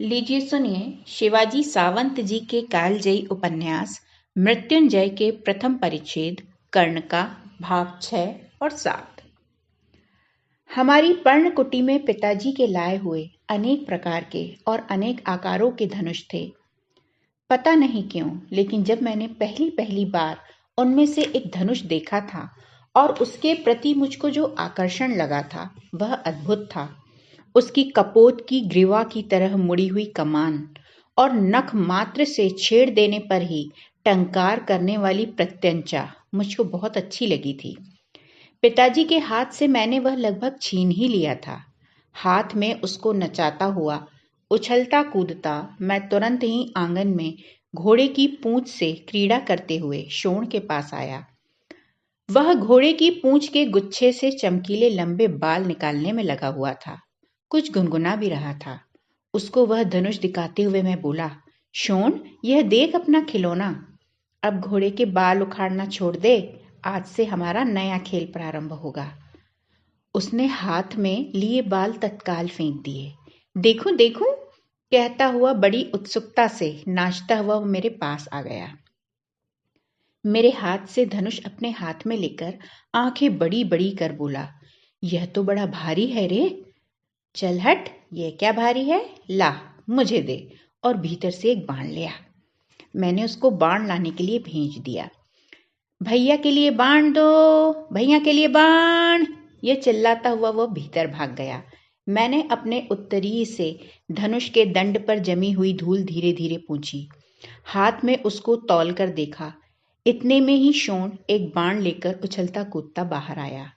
लीजिए सुनिए शिवाजी सावंत जी के कालजयी उपन्यास मृत्युंजय के प्रथम परिच्छेद कर्ण का भाग 6 और 7। हमारी पर्णकुटी में पिताजी के लाए हुए अनेक प्रकार के और अनेक आकारों के धनुष थे। पता नहीं क्यों, लेकिन जब मैंने पहली पहली बार उनमें से एक धनुष देखा था और उसके प्रति मुझको जो आकर्षण लगा था वह अद्भुत था। उसकी कपोत की ग्रीवा की तरह मुड़ी हुई कमान और नख मात्र से छेड़ देने पर ही टंकार करने वाली प्रत्यंचा मुझको बहुत अच्छी लगी थी। पिताजी के हाथ से मैंने वह लगभग छीन ही लिया था। हाथ में उसको नचाता हुआ उछलता कूदता मैं तुरंत ही आंगन में घोड़े की पूंछ से क्रीड़ा करते हुए शोण के पास आया। वह घोड़े की पूंछ के गुच्छे से चमकीले लंबे बाल निकालने में लगा हुआ था, कुछ गुनगुना भी रहा था। उसको वह धनुष दिखाते हुए मैं बोला, शोण, यह देख अपना खिलौना। अब घोड़े के बाल उखाड़ना छोड़ दे, आज से हमारा नया खेल प्रारंभ होगा। उसने हाथ में लिए बाल तत्काल फेंक दिए। देखूं देखूं कहता हुआ बड़ी उत्सुकता से नाचता हुआ वो मेरे पास आ गया। मेरे हाथ से धनुष अपने हाथ में लेकर आंखें बड़ी बड़ी कर बोला, यह तो बड़ा भारी है रे। चल हट, ये क्या भारी है, ला मुझे दे। और भीतर से एक बाण लिया। मैंने उसको बाण लाने के लिए भेज दिया। भैया के लिए बाण दो, भैया के लिए बाण, ये चिल्लाता हुआ वह भीतर भाग गया। मैंने अपने उत्तरीय से धनुष के दंड पर जमी हुई धूल धीरे धीरे पोंछी। हाथ में उसको तौल कर देखा। इतने में ही शोण एक बाण लेकर उछलता कूदता बाहर आया।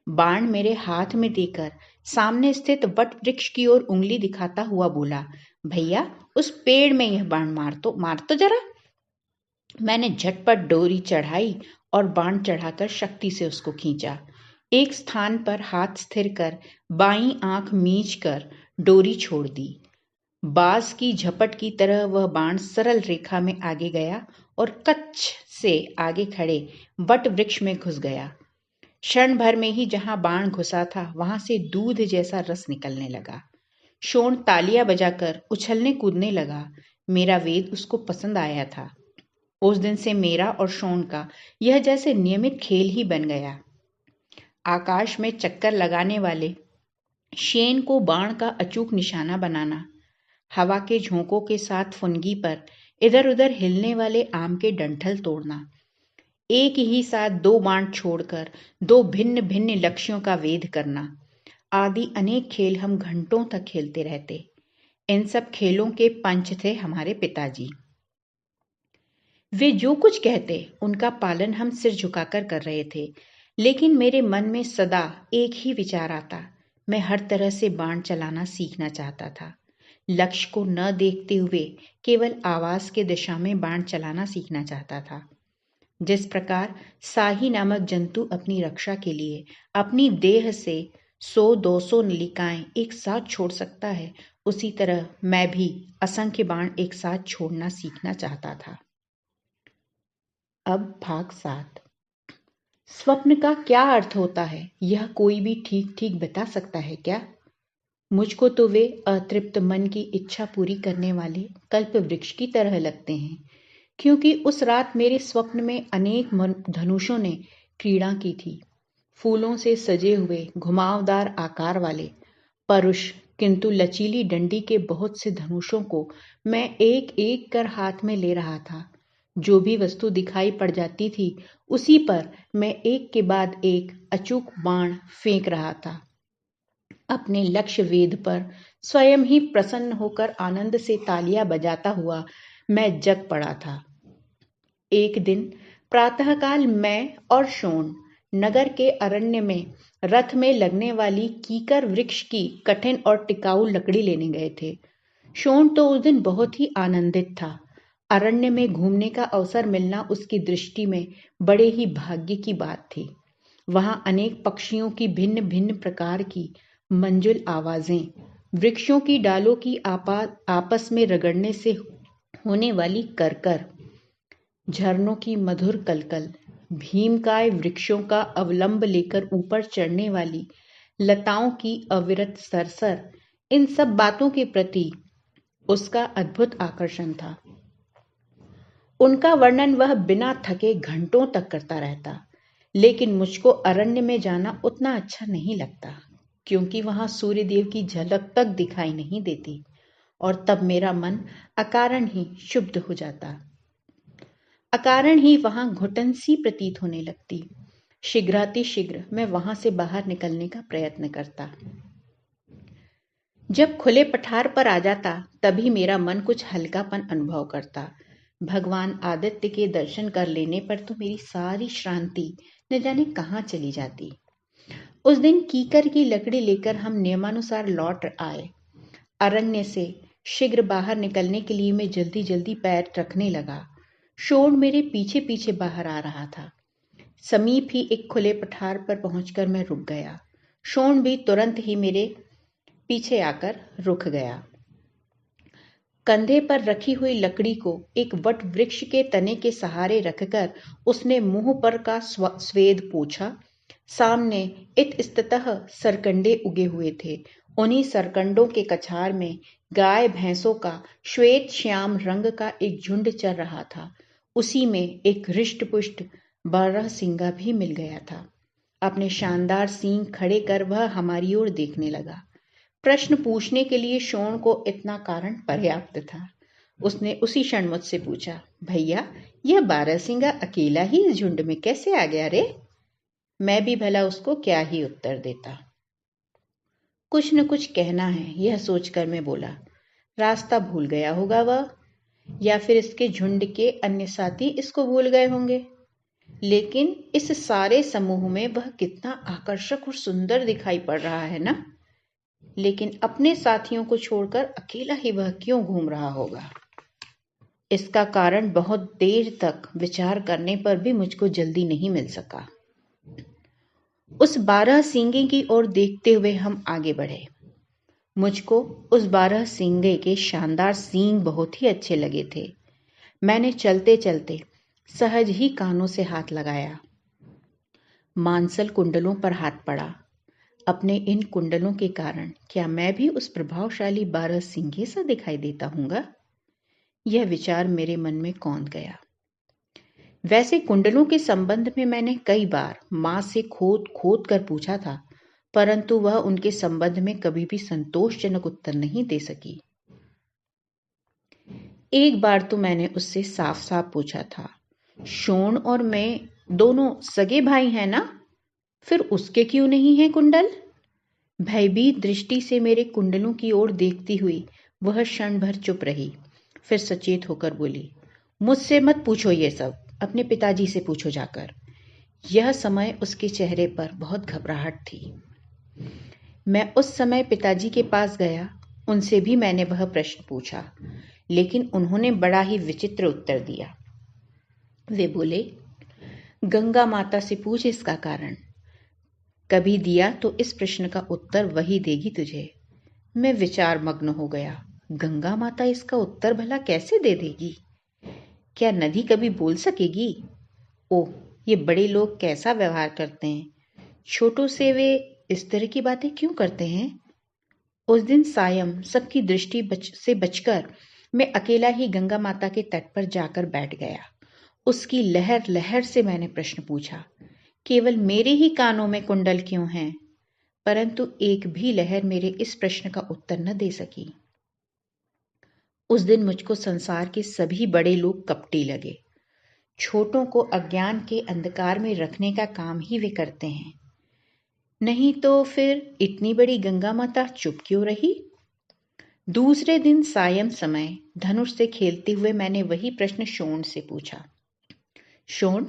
बाण मेरे हाथ में देकर सामने स्थित वट वृक्ष की ओर उंगली दिखाता हुआ बोला, भैया उस पेड़ में यह बाण मार तो जरा। मैंने झटपट डोरी चढ़ाई और बाण चढ़ाकर शक्ति से उसको खींचा। एक स्थान पर हाथ स्थिर कर बाईं आंख मींच कर डोरी छोड़ दी। बाज की झपट की तरह वह बाण सरल रेखा में आगे गया और कच्छ से आगे खड़े वट वृक्ष में घुस गया। क्षण भर में ही जहां बाण घुसा था वहां से दूध जैसा रस निकलने लगा। शोण तालियां बजाकर उछलने कूदने लगा। मेरा वेद उसको पसंद आया था। उस दिन से मेरा और शोण का यह जैसे नियमित खेल ही बन गया। आकाश में चक्कर लगाने वाले शेन को बाण का अचूक निशाना बनाना, हवा के झोंकों के साथ फुनगी पर इधर उधर हिलने वाले आम के डंठल तोड़ना, एक ही साथ दो बाण छोड़कर दो भिन्न भिन्न लक्ष्यों का वेध करना आदि अनेक खेल हम घंटों तक खेलते रहते। इन सब खेलों के पंच थे हमारे पिताजी। वे जो कुछ कहते उनका पालन हम सिर झुकाकर कर रहे थे, लेकिन मेरे मन में सदा एक ही विचार आता, मैं हर तरह से बाण चलाना सीखना चाहता था। लक्ष्य को न देखते हुए केवल आवाज के दिशा में बाण चलाना सीखना चाहता था। जिस प्रकार साही नामक जंतु अपनी रक्षा के लिए अपनी देह से 100-200 नलिकाएं एक साथ छोड़ सकता है, उसी तरह मैं भी असंख्य बाण एक साथ छोड़ना सीखना चाहता था। अब भाग 7। स्वप्न का क्या अर्थ होता है, यह कोई भी ठीक ठीक बता सकता है क्या? मुझको तो वे अतृप्त मन की इच्छा पूरी करने वाले कल्प वृक्ष की तरह लगते हैं, क्योंकि उस रात मेरे स्वप्न में अनेक धनुषों ने क्रीड़ा की थी। फूलों से सजे हुए घुमावदार आकार वाले परुष किंतु लचीली डंडी के बहुत से धनुषों को मैं एक एक कर हाथ में ले रहा था। जो भी वस्तु दिखाई पड़ जाती थी उसी पर मैं एक के बाद एक अचूक बाण फेंक रहा था। अपने लक्ष्य वेध पर स्वयं ही प्रसन्न होकर आनंद से तालियां बजाता हुआ मैं जग पड़ा था। एक दिन प्रातःकाल मैं और शोण नगर के अरण्य में रथ में लगने वाली कीकर वृक्ष की कठिन और टिकाऊ लकड़ी लेने गए थे। शोण तो उस दिन बहुत ही आनंदित था। अरण्य में घूमने का अवसर मिलना उसकी दृष्टि में बड़े ही भाग्य की बात थी। वहां अनेक पक्षियों की भिन्न भिन्न प्रकार की मंजुल आवाजें, वृक्षों की डालों की आपस में रगड़ने से होने वाली करकर, झरनों की मधुर कलकल, भीमकाय वृक्षों का अवलंब लेकर ऊपर चढ़ने वाली लताओं की अविरत सरसर, इन सब बातों के प्रति उसका अद्भुत आकर्षण था। उनका वर्णन वह बिना थके घंटों तक करता रहता, लेकिन मुझको अरण्य में जाना उतना अच्छा नहीं लगता, क्योंकि वहां सूर्यदेव की झलक तक दिखाई नहीं देती और तब मेरा मन अकारण ही क्षुब्ध हो जाता। अकारण ही वहां घुटन सी प्रतीत होने लगती। शीघ्रातिशीघ्र मैं वहां से बाहर निकलने का प्रयत्न करता। जब खुले पठार पर आ जाता तभी मेरा मन कुछ हल्कापन अनुभव करता। भगवान आदित्य के दर्शन कर लेने पर तो मेरी सारी श्रांति न जाने कहाँ चली जाती। उस दिन कीकर की लकड़ी लेकर हम नियमानुसार लौट आए। अरण्य से शीघ्र बाहर निकलने के लिए मैं जल्दी जल्दी पैर रखने लगा। शोण मेरे पीछे पीछे बाहर आ रहा था। समीप ही एक खुले पठार पर पहुंचकर मैं रुक गया। शोण भी तुरंत ही मेरे पीछे आकर रुक गया। कंधे पर रखी हुई लकड़ी को एक वट वृक्ष के तने के सहारे रखकर उसने मुंह पर का स्वेद पोंछा। सामने इतस्ततः सरकंडे उगे हुए थे। उन्हीं सरकंडों के कछार में गाय भैंसों का श्वेत श्याम रंग का एक झुंड चल रहा था। उसी में एक हृष्ट पुष्ट बारहसिंगा भी मिल गया था। अपने शानदार सींग खड़े कर वह हमारी ओर देखने लगा। प्रश्न पूछने के लिए शोण को इतना कारण पर्याप्त था। उसने उसी क्षण मुझसे पूछा, भैया यह बारहसिंगा अकेला ही इस झुंड में कैसे आ गया रे? मैं भी भला उसको क्या ही उत्तर देता। कुछ न कुछ कहना है, यह सोचकर मैं बोला, रास्ता भूल गया होगा वह, या फिर इसके झुंड के अन्य साथी इसको भूल गए होंगे। लेकिन इस सारे समूह में वह कितना आकर्षक और सुंदर दिखाई पड़ रहा है ना। लेकिन अपने साथियों को छोड़कर अकेला ही वह क्यों घूम रहा होगा? इसका कारण बहुत देर तक विचार करने पर भी मुझको जल्दी नहीं मिल सका। उस बारहसिंगे की ओर देखते हुए हम आगे बढ़े। मुझको उस बारहसिंगे के शानदार सींग बहुत ही अच्छे लगे थे। मैंने चलते चलते सहज ही कानों से हाथ लगाया। मांसल कुंडलों पर हाथ पड़ा। अपने इन कुंडलों के कारण क्या मैं भी उस प्रभावशाली बारहसिंगे सा दिखाई देता हूँगा? यह विचार मेरे मन में कौंध गया। वैसे कुंडलों के संबंध में मैंने कई बार माँ से खोद खोद कर पूछा था, परंतु वह उनके संबंध में कभी भी संतोषजनक उत्तर नहीं दे सकी। एक बार तो मैंने उससे साफ साफ पूछा था, शोण और मैं दोनों सगे भाई हैं ना? फिर उसके क्यों नहीं है कुंडल? भयभीत दृष्टि से मेरे कुंडलों की ओर देखती हुई वह क्षण भर चुप रही। फिर सचेत होकर बोली, मुझसे मत पूछो ये सब, अपने पिताजी से पूछो जाकर। यह समय उसके चेहरे पर बहुत घबराहट थी। मैं उस समय पिताजी के पास गया। उनसे भी मैंने वह प्रश्न पूछा, लेकिन उन्होंने बड़ा ही विचित्र उत्तर दिया। वे बोले, गंगा माता से पूछ इसका कारण। कभी दिया तो इस प्रश्न का उत्तर वही देगी तुझे। मैं विचार मग्न हो गया। गंगा माता इसका उत्तर भला कैसे दे देगी? क्या नदी कभी बोल सकेगी? ओह, ये बड़े लोग कैसा व्यवहार करते हैं। छोटों से वे इस तरह की बातें क्यों करते हैं? उस दिन सायं सबकी दृष्टि से बचकर मैं अकेला ही गंगा माता के तट पर जाकर बैठ गया। उसकी लहर लहर से मैंने प्रश्न पूछा। केवल मेरे ही कानों में कुंडल क्यों हैं? परंतु एक भी लहर मेरे इस प्रश्न का उत्तर न दे सकी। उस दिन मुझको संसार के सभी बड़े लोग कपटी लगे। छोटों को अज्ञान के अंधकार में रखने का काम ही वे करते हैं। नहीं तो फिर इतनी बड़ी गंगा माता चुप क्यों रही? दूसरे दिन सायं समय धनुष से खेलते हुए मैंने वही प्रश्न शोण से पूछा। शोण,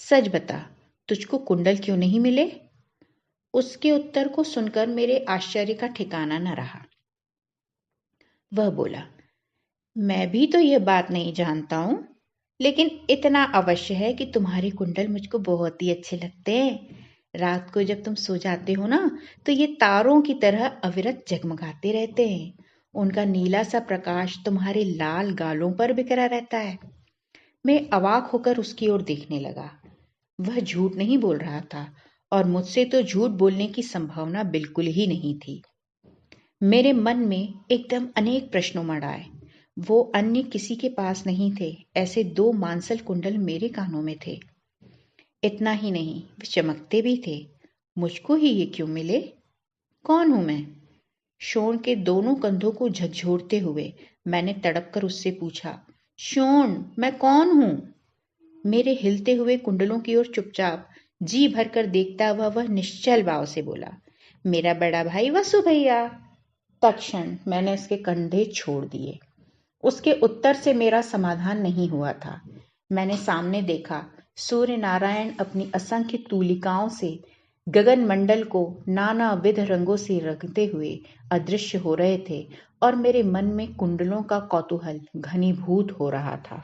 सच बता, तुझको कुंडल क्यों नहीं मिले? उसके उत्तर को सुनकर मेरे आश्चर्य का ठिकाना न रहा। वह बोला, मैं भी तो यह बात नहीं जानता हूं, लेकिन इतना अवश्य है कि तुम्हारे कुंडल मुझको बहुत ही अच्छे लगते हैं। रात को जब तुम सो जाते हो ना, तो ये तारों की तरह अविरत जगमगाते रहते हैं। उनका नीला सा प्रकाश तुम्हारे लाल गालों पर बिखरा रहता है। मैं अवाक होकर उसकी ओर देखने लगा। वह झूठ नहीं बोल रहा था और मुझसे तो झूठ बोलने की संभावना बिल्कुल ही नहीं थी। मेरे मन में एकदम अनेक प्रश्न उमड़ आए। वो अन्य किसी के पास नहीं थे, ऐसे 2 मांसल कुंडल मेरे कानों में थे। इतना ही नहीं, वे चमकते भी थे। मुझको ही ये क्यों मिले? कौन हूं मैं? शोण के दोनों कंधों को झकझोरते हुए मैंने तड़प कर उससे पूछा, शोण, मैं कौन हूं? मेरे हिलते हुए कुंडलों की ओर चुपचाप जी भरकर देखता हुआ वह निश्चल भाव से बोला, मेरा बड़ा भाई वसु भैया। तत्क्षण मैंने उसके कंधे छोड़ दिए। उसके उत्तर से मेरा समाधान नहीं हुआ था। मैंने सामने देखा, सूर्य नारायण अपनी असंख्य तूलिकाओं से गगन मंडल को नानाविध रंगों से रंगते हुए अदृश्य हो रहे थे और मेरे मन में कुंडलों का कौतूहल घनीभूत हो रहा था।